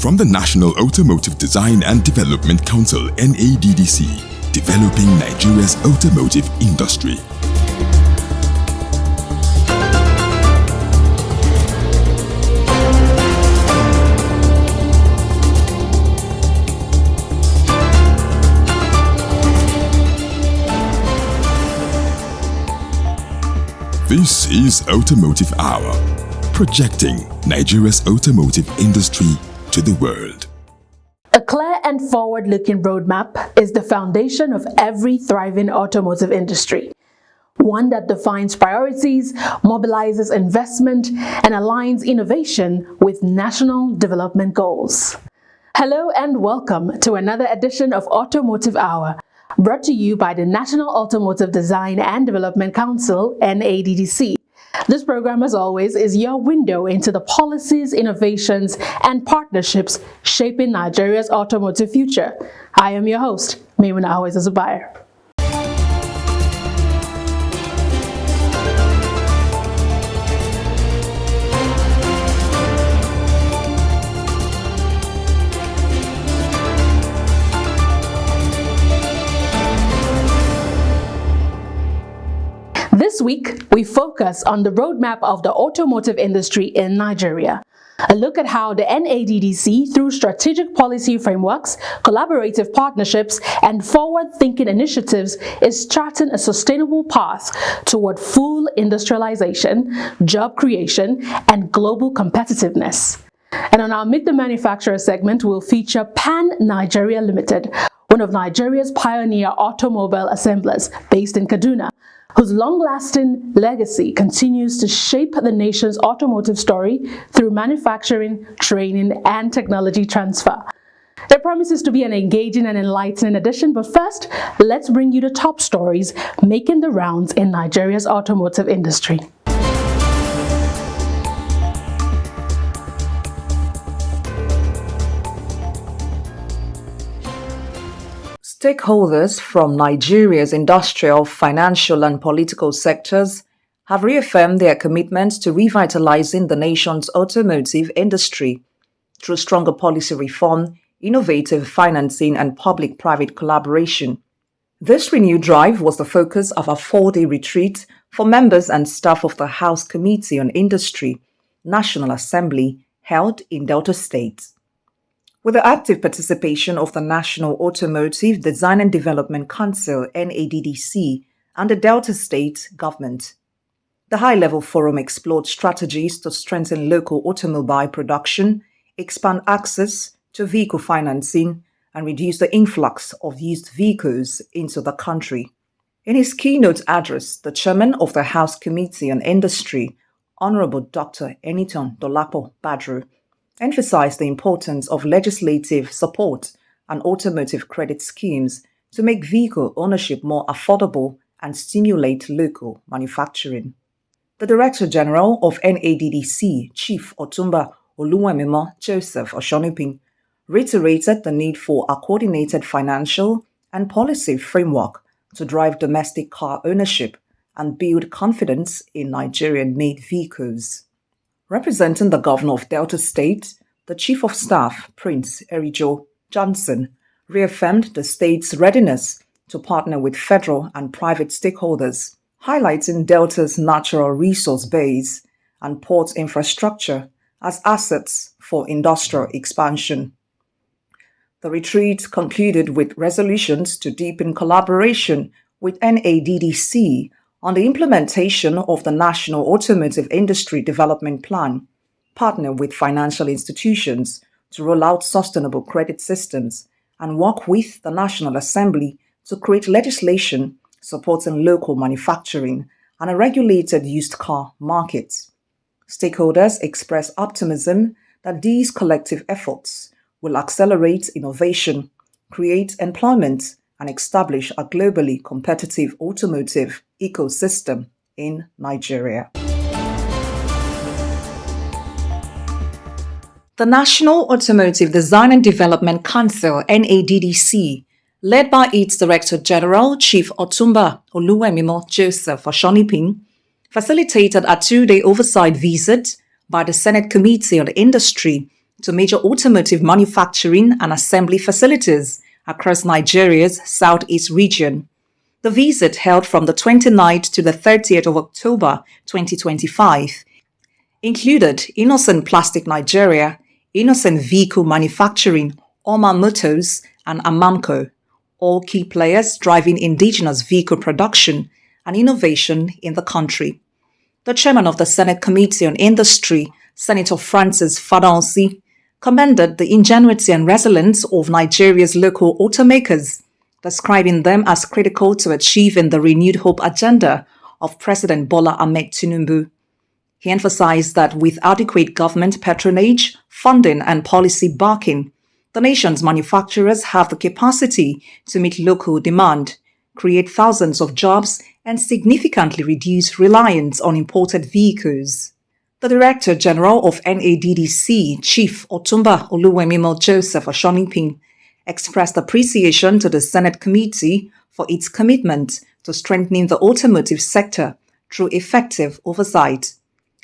From the National Automotive Design and Development Council (NADDC), developing Nigeria's automotive industry. This is Automotive Hour, projecting Nigeria's automotive industry to the world. A clear and forward-looking roadmap is the foundation of every thriving automotive industry. One that defines priorities, mobilizes investment, and aligns innovation with national development goals. Hello and welcome to another edition of Automotive Hour, brought to you by the National Automotive Design and Development Council, NADDC. This program, as always, is your window into the policies, innovations, and partnerships shaping Nigeria's automotive future. I am your host, Maimuna Awezazubair. This week, we focus on the roadmap of the automotive industry in Nigeria. A look at how the NADDC, through strategic policy frameworks, collaborative partnerships, and forward-thinking initiatives, is charting a sustainable path toward full industrialization, job creation, and global competitiveness. And on our Meet the Manufacturer segment, we'll feature Pan Nigeria Limited, one of Nigeria's pioneer automobile assemblers based in Kaduna, whose long-lasting legacy continues to shape the nation's automotive story through manufacturing, training, and technology transfer. It promises to be an engaging and enlightening edition, but first, let's bring you the top stories making the rounds in Nigeria's automotive industry. Stakeholders from Nigeria's industrial, financial, and political sectors have reaffirmed their commitment to revitalizing the nation's automotive industry through stronger policy reform, innovative financing, and public-private collaboration. This renewed drive was the focus of a 4-day retreat for members and staff of the House Committee on Industry, National Assembly, held in Delta State. With the active participation of the National Automotive Design and Development Council (NADDC) and the Delta State government. The high-level forum explored strategies to strengthen local automobile production, expand access to vehicle financing, and reduce the influx of used vehicles into the country. In his keynote address, the chairman of the House Committee on Industry, Honorable Dr. Eniton Dolapo Badru, emphasized the importance of legislative support and automotive credit schemes to make vehicle ownership more affordable and stimulate local manufacturing. The Director General of NADDC, Chief Otumba Oluwemimo Joseph Oshonipin, reiterated the need for a coordinated financial and policy framework to drive domestic car ownership and build confidence in Nigerian-made vehicles. Representing the Governor of Delta State, the Chief of Staff, Prince Erijo Johnson, reaffirmed the state's readiness to partner with federal and private stakeholders, highlighting Delta's natural resource base and port infrastructure as assets for industrial expansion. The retreat concluded with resolutions to deepen collaboration with NADDC on the implementation of the National Automotive Industry Development Plan, partner with financial institutions to roll out sustainable credit systems, and work with the National Assembly to create legislation supporting local manufacturing and a regulated used car market. Stakeholders express optimism that these collective efforts will accelerate innovation, create employment, and establish a globally competitive automotive ecosystem in Nigeria. The National Automotive Design and Development Council (NADDC), led by its Director General, Chief Otumba Oluwemimo Joseph Oshonipin, facilitated a 2-day oversight visit by the Senate Committee on Industry, to major automotive manufacturing and assembly facilities across Nigeria's southeast region. The visit, held from the 29th to the 30th of October 2025, included Innocent Plastic Nigeria, Innocent Vehicle Manufacturing, Oma Motors, and Amamco, all key players driving indigenous vehicle production and innovation in the country. The chairman of the Senate Committee on Industry, Senator Francis Fadonsi, commended the ingenuity and resilience of Nigeria's local automakers, describing them as critical to achieving the renewed hope agenda of President Bola Ahmed Tinubu. He emphasized that with adequate government patronage, funding, and policy backing, the nation's manufacturers have the capacity to meet local demand, create thousands of jobs, and significantly reduce reliance on imported vehicles. The Director General of NADDC, Chief Otumba Oluwemimo Joseph Oshonipin, expressed appreciation to the Senate Committee for its commitment to strengthening the automotive sector through effective oversight.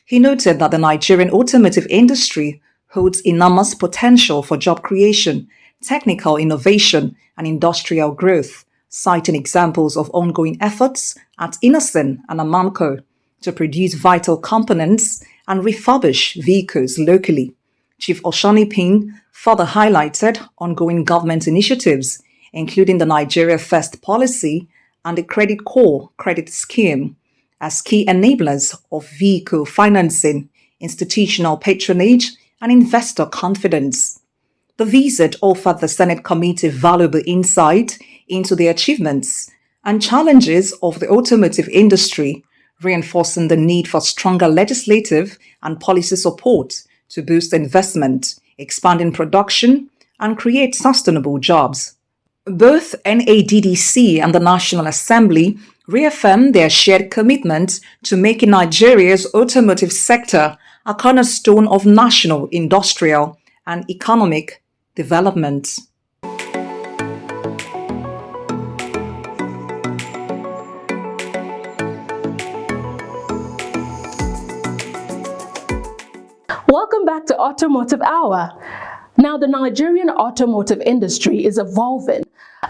He noted that the Nigerian automotive industry holds enormous potential for job creation, technical innovation, and industrial growth, citing examples of ongoing efforts at Innocent and Amamco to produce vital components and refurbish vehicles locally. Chief Oshonipin further highlighted ongoing government initiatives, including the Nigeria First policy and the Credit Core credit scheme, as key enablers of vehicle financing, institutional patronage, and investor confidence. The visit offered the Senate Committee valuable insight into the achievements and challenges of the automotive industry, reinforcing the need for stronger legislative and policy support to boost investment, expanding production, and create sustainable jobs. Both NADDC and the National Assembly reaffirmed their shared commitment to making Nigeria's automotive sector a cornerstone of national, industrial, and economic development. Welcome back to Automotive Hour. Now, the Nigerian automotive industry is evolving,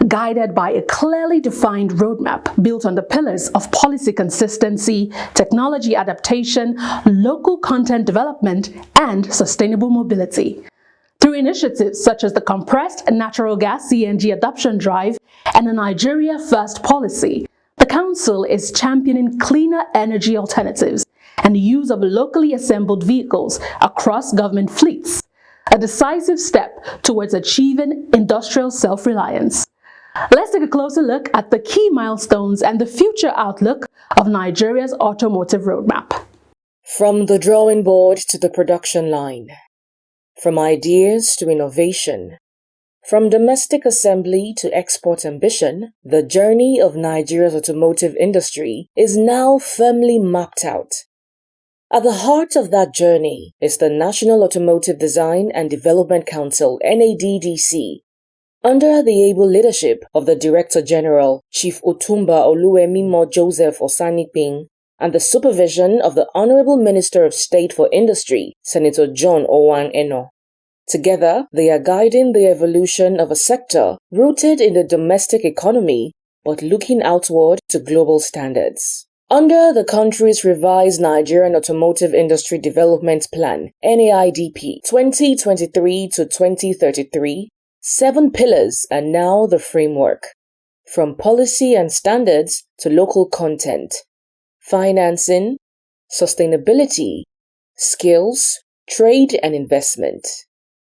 guided by a clearly defined roadmap built on the pillars of policy consistency, technology adaptation, local content development, and sustainable mobility. Through initiatives such as the Compressed Natural Gas CNG Adoption Drive and the Nigeria First policy, the Council is championing cleaner energy alternatives and the use of locally assembled vehicles across government fleets, a decisive step towards achieving industrial self-reliance. Let's take a closer look at the key milestones and the future outlook of Nigeria's automotive roadmap. From the drawing board to the production line, from ideas to innovation, from domestic assembly to export ambition, the journey of Nigeria's automotive industry is now firmly mapped out. At the heart of that journey is the National Automotive Design and Development Council, NADDC, under the able leadership of the Director General, Chief Otumba Oluwemimo Joseph Osanipin, and the supervision of the Honorable Minister of State for Industry, Senator John Owan Eno. Together, they are guiding the evolution of a sector rooted in the domestic economy but looking outward to global standards. Under the country's revised Nigerian Automotive Industry Development Plan, NAIDP 2023 to 2033, 7 pillars are now the framework. From policy and standards to local content, financing, sustainability, skills, trade and investment.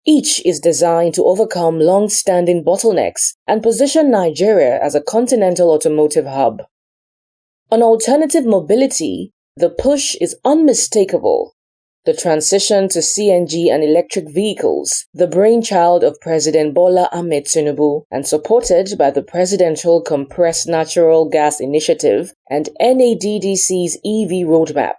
Each is designed to overcome long-standing bottlenecks and position Nigeria as a continental automotive hub. On alternative mobility, the push is unmistakable. The transition to CNG and electric vehicles, the brainchild of President Bola Ahmed Tinubu and supported by the Presidential Compressed Natural Gas Initiative and NADDC's EV roadmap,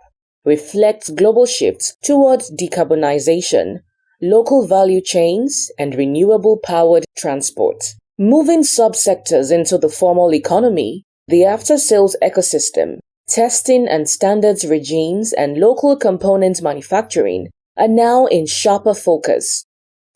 reflects global shifts towards decarbonization, local value chains, and renewable-powered transport. Moving subsectors into the formal economy, the after-sales ecosystem, testing and standards regimes, and local components manufacturing are now in sharper focus,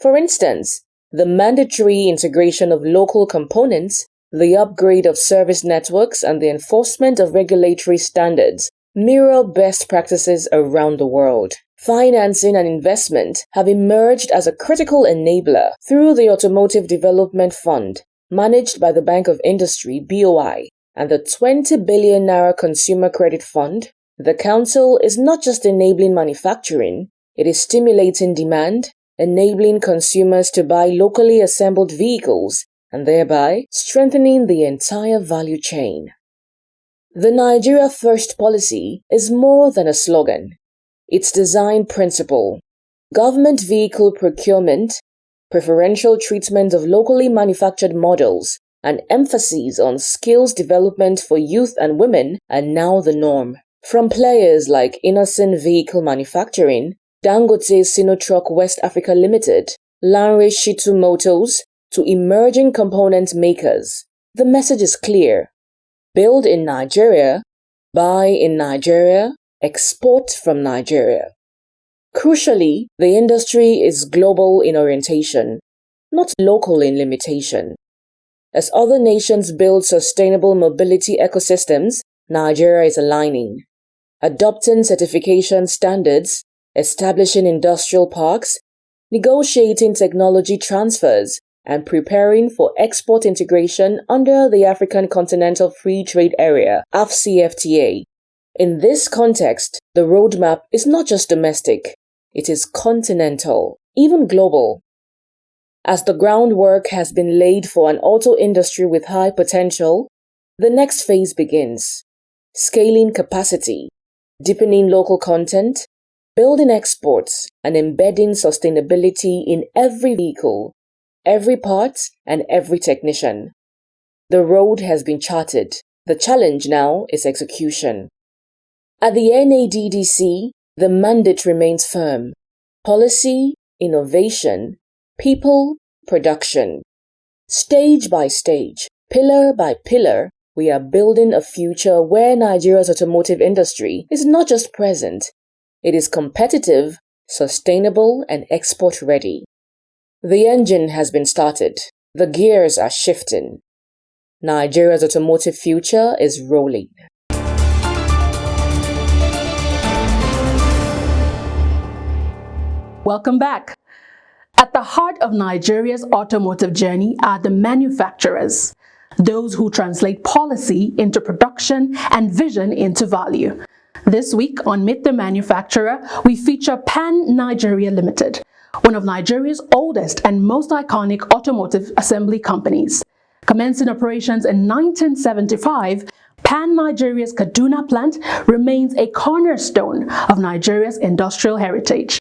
For instance, the mandatory integration of local components, the upgrade of service networks, and the enforcement of regulatory standards mirror best practices around the world. Financing and investment have emerged as a critical enabler through the Automotive Development Fund, managed by the Bank of Industry (BOI), and the 20 billion naira Consumer Credit Fund. The Council is not just enabling manufacturing, it is stimulating demand, enabling consumers to buy locally assembled vehicles, and thereby strengthening the entire value chain. The Nigeria First policy is more than a slogan. Its design principle, government vehicle procurement, preferential treatment of locally manufactured models, and emphasis on skills development for youth and women are now the norm. From players like Innocent Vehicle Manufacturing, Dangote Sinotruck West Africa Limited, Lanre Shitu Motors, to emerging component makers, the message is clear. Build in Nigeria, buy in Nigeria, export from Nigeria. Crucially, the industry is global in orientation, not local in limitation. As other nations build sustainable mobility ecosystems, Nigeria is aligning, adopting certification standards, establishing industrial parks, negotiating technology transfers, and preparing for export integration under the African Continental Free Trade Area, AfCFTA. In this context, the roadmap is not just domestic, it is continental, even global. As the groundwork has been laid for an auto industry with high potential, the next phase begins. Scaling capacity, deepening local content, building exports, and embedding sustainability in every vehicle, every part, and every technician. The road has been charted. The challenge now is execution. At the NADDC, the mandate remains firm. Policy, innovation, people, production. Stage by stage, pillar by pillar, we are building a future where Nigeria's automotive industry is not just present, it is competitive, sustainable, and export-ready. The engine has been started. The gears are shifting. Nigeria's automotive future is rolling. Welcome back. At the heart of Nigeria's automotive journey are the manufacturers, those who translate policy into production and vision into value. This week on Meet the Manufacturer, we feature Pan Nigeria Limited, one of Nigeria's oldest and most iconic automotive assembly companies. Commencing operations in 1975, Pan Nigeria's Kaduna plant remains a cornerstone of Nigeria's industrial heritage.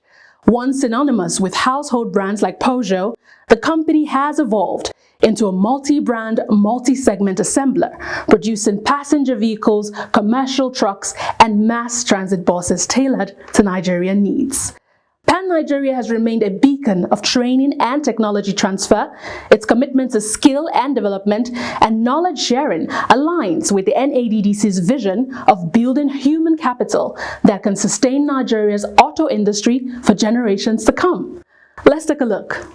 Once synonymous with household brands like Peugeot, the company has evolved into a multi-brand, multi-segment assembler, producing passenger vehicles, commercial trucks, and mass transit buses tailored to Nigerian needs. Pan Nigeria has remained a beacon of training and technology transfer. Its commitment to skill and development and knowledge sharing aligns with the NADDC's vision of building human capital that can sustain Nigeria's auto industry for generations to come. Let's take a look.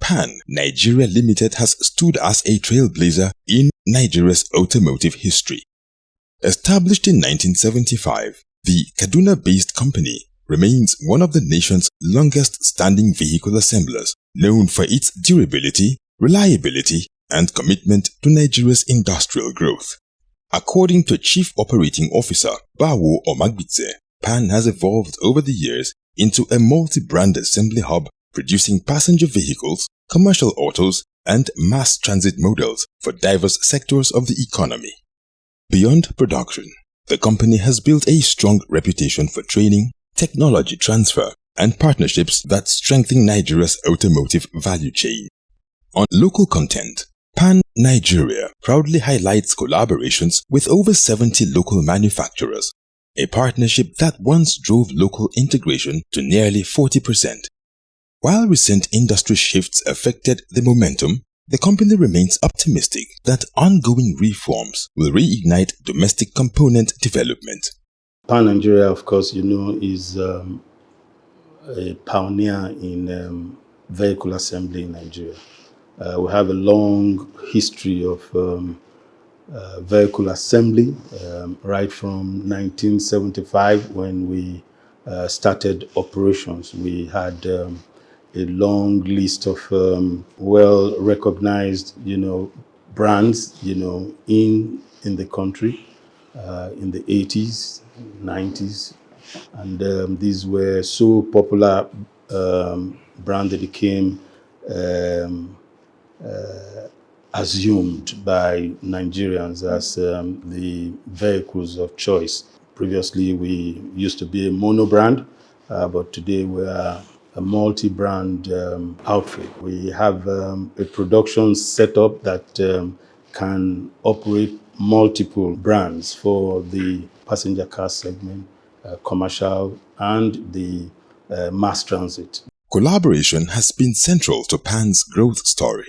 Pan Nigeria Limited has stood as a trailblazer in Nigeria's automotive history. Established in 1975, the Kaduna-based company remains one of the nation's longest-standing vehicle assemblers, known for its durability, reliability, and commitment to Nigeria's industrial growth. According to Chief Operating Officer Bawo Omagbitse, Pan has evolved over the years into a multi-brand assembly hub producing passenger vehicles, commercial autos, and mass transit models for diverse sectors of the economy. Beyond production, the company has built a strong reputation for training, technology transfer, and partnerships that strengthen Nigeria's automotive value chain. On local content, Pan Nigeria proudly highlights collaborations with over 70 local manufacturers, a partnership that once drove local integration to nearly 40%. While recent industry shifts affected the momentum, the company remains optimistic that ongoing reforms will reignite domestic component development. Pan Nigeria, of course, is a pioneer in vehicle assembly in Nigeria. We have a long history of vehicle assembly, right from 1975 when we started operations. We had a long list of well-recognized, brands, in the country in the 80s, 90s, and these were so popular brand that became um, assumed by Nigerians as the vehicles of choice. Previously, we used to be a mono brand, but today we are a multi-brand outfit. We have a production setup that can operate multiple brands for the passenger car segment, commercial, and the mass transit. Collaboration has been central to Pan's growth story.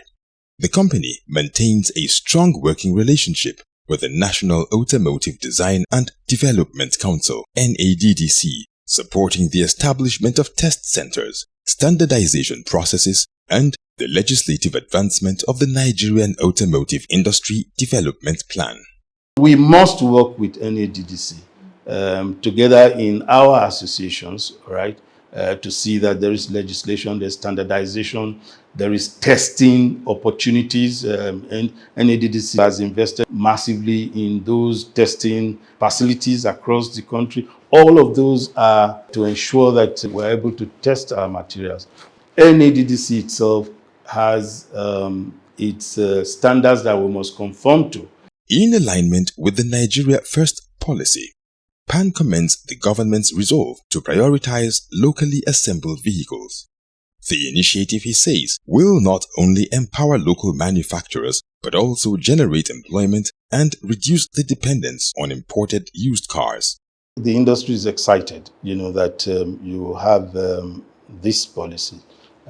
The company maintains a strong working relationship with the National Automotive Design and Development Council, NADDC, supporting the establishment of test centers, standardization processes, and the legislative advancement of the Nigerian Automotive Industry Development Plan. We must work with NADDC together in our associations, right, to see that there is legislation, there's standardization, there is testing opportunities, and NADDC has invested massively in those testing facilities across the country. All of those are to ensure that we're able to test our materials. NADDC itself has its standards that we must conform to. In alignment with the Nigeria First policy, Pan commends the government's resolve to prioritize locally assembled vehicles. The initiative, he says, will not only empower local manufacturers but also generate employment and reduce the dependence on imported used cars. The industry is excited, that you have this policy.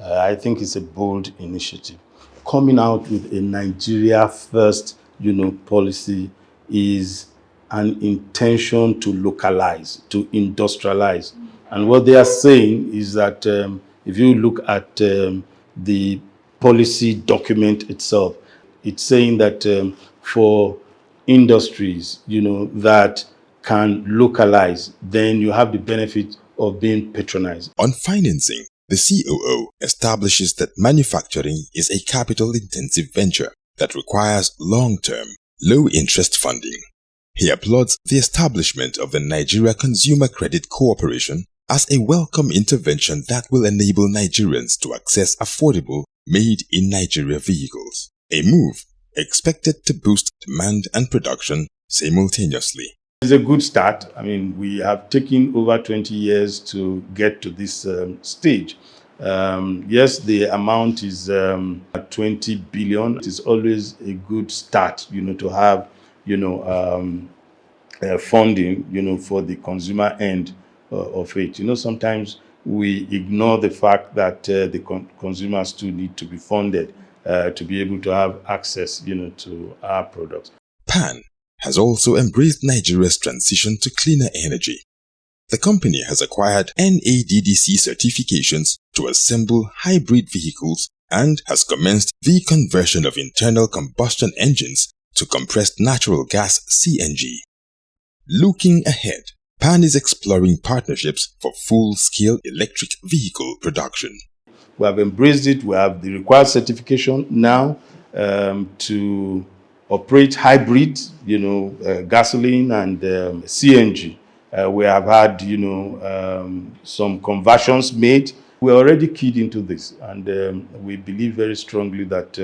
I think it's a bold initiative. Coming out with a Nigeria First, policy is an intention to localize, to industrialize. And what they are saying is that if you look at the policy document itself, it's saying that for industries, that can localize, then you have the benefit of being patronized. On financing, the COO establishes that manufacturing is a capital-intensive venture that requires long-term, low-interest funding. He applauds the establishment of the Nigeria Consumer Credit Corporation as a welcome intervention that will enable Nigerians to access affordable, made-in-Nigeria vehicles, a move expected to boost demand and production simultaneously. It's a good start. I mean, we have taken over 20 years to get to this stage. Yes, the amount is 20 billion. It is always a good start, to have, funding, for the consumer end of it. Sometimes we ignore the fact that the consumers too need to be funded to be able to have access, to our products. Pan has also embraced Nigeria's transition to cleaner energy. The company has acquired NADDC certifications to assemble hybrid vehicles and has commenced the conversion of internal combustion engines to compressed natural gas (CNG). Looking ahead, Pan is exploring partnerships for full-scale electric vehicle production. We have embraced it. We have the required certification now to operate hybrid, gasoline and CNG. We have had, some conversions made. We're already keyed into this, and we believe very strongly that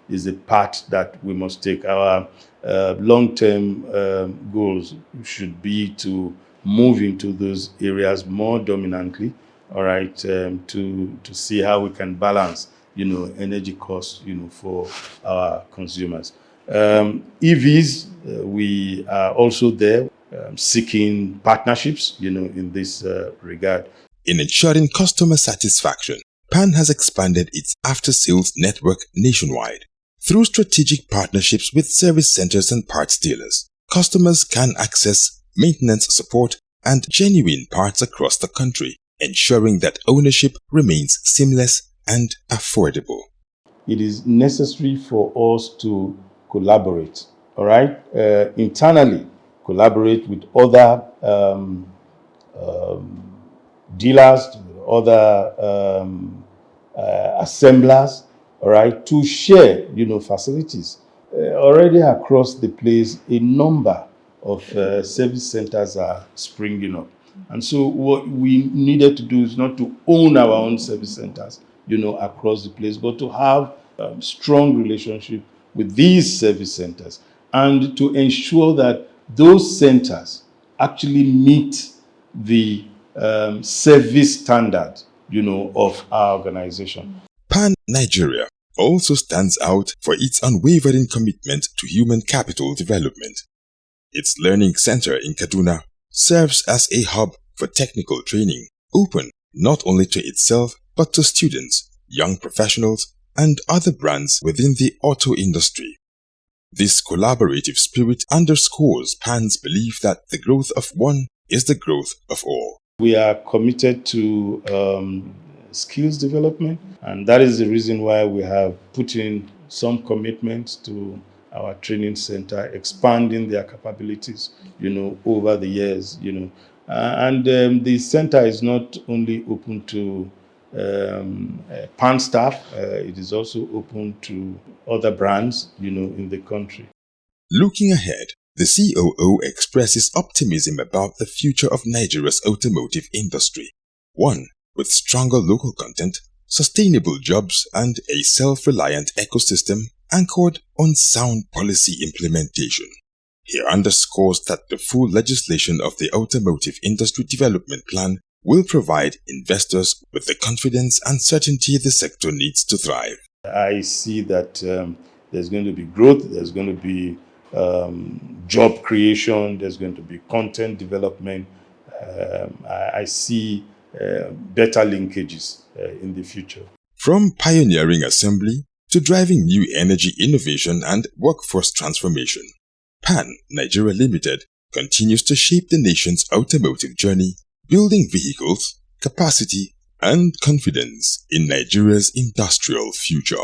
is a path that we must take. Our long-term goals should be to move into those areas more dominantly, all right, to see how we can balance, energy costs, for our consumers. EVs, we are also there seeking partnerships, in this regard. In ensuring customer satisfaction, Pan has expanded its after-sales network nationwide. Through strategic partnerships with service centers and parts dealers, customers can access maintenance support, and genuine parts across the country, ensuring that ownership remains seamless and affordable. It is necessary for us to collaborate, all right? Internally, collaborate with other dealers, other assemblers, all right, to share, facilities. Already across the place, a number of service centers are springing up. And so what we needed to do is not to own our own service centers, across the place, but to have strong relationship with these service centers and to ensure that those centers actually meet the service standard, of our organization. Pan Nigeria also stands out for its unwavering commitment to human capital development. Its learning center in Kaduna serves as a hub for technical training, open not only to itself but to students, young professionals, and other brands within the auto industry. This collaborative spirit underscores Pan's belief that the growth of one is the growth of all. We are committed to skills development, and that is the reason why we have put in some commitments to our training center, expanding their capabilities, over the years, and the center is not only open to Pan staff, it is also open to other brands, in the country. Looking ahead, the COO expresses optimism about the future of Nigeria's automotive industry. One with stronger local content, sustainable jobs, and a self-reliant ecosystem anchored on sound policy implementation. He underscores that the full legislation of the Automotive Industry Development Plan will provide investors with the confidence and certainty the sector needs to thrive. I see that there's going to be growth, there's going to be job creation, there's going to be content development. I see better linkages in the future. From pioneering assembly to driving new energy innovation and workforce transformation, Pan Nigeria Limited continues to shape the nation's automotive journey, building vehicles, capacity, and confidence in Nigeria's industrial future.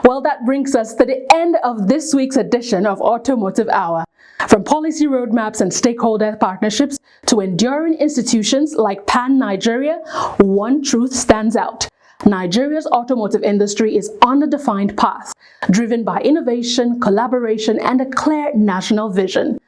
Well, that brings us to the end of this week's edition of Automotive Hour. From policy roadmaps and stakeholder partnerships to enduring institutions like Pan Nigeria, one truth stands out. Nigeria's automotive industry is on a defined path, driven by innovation, collaboration, and a clear national vision.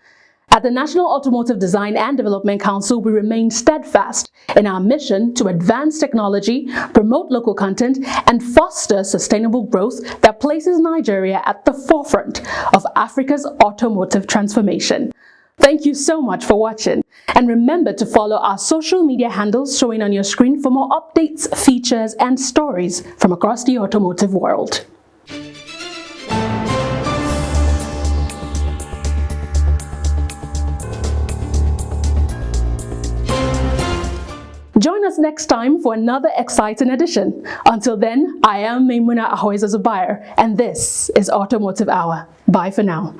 At the National Automotive Design and Development Council, we remain steadfast in our mission to advance technology, promote local content, and foster sustainable growth that places Nigeria at the forefront of Africa's automotive transformation. Thank you so much for watching, and remember to follow our social media handles showing on your screen for more updates, features, and stories from across the automotive world. Join us next time for another exciting edition. Until then, I am Maimuna Ahoiza Zubair, and this is Automotive Hour. Bye for now.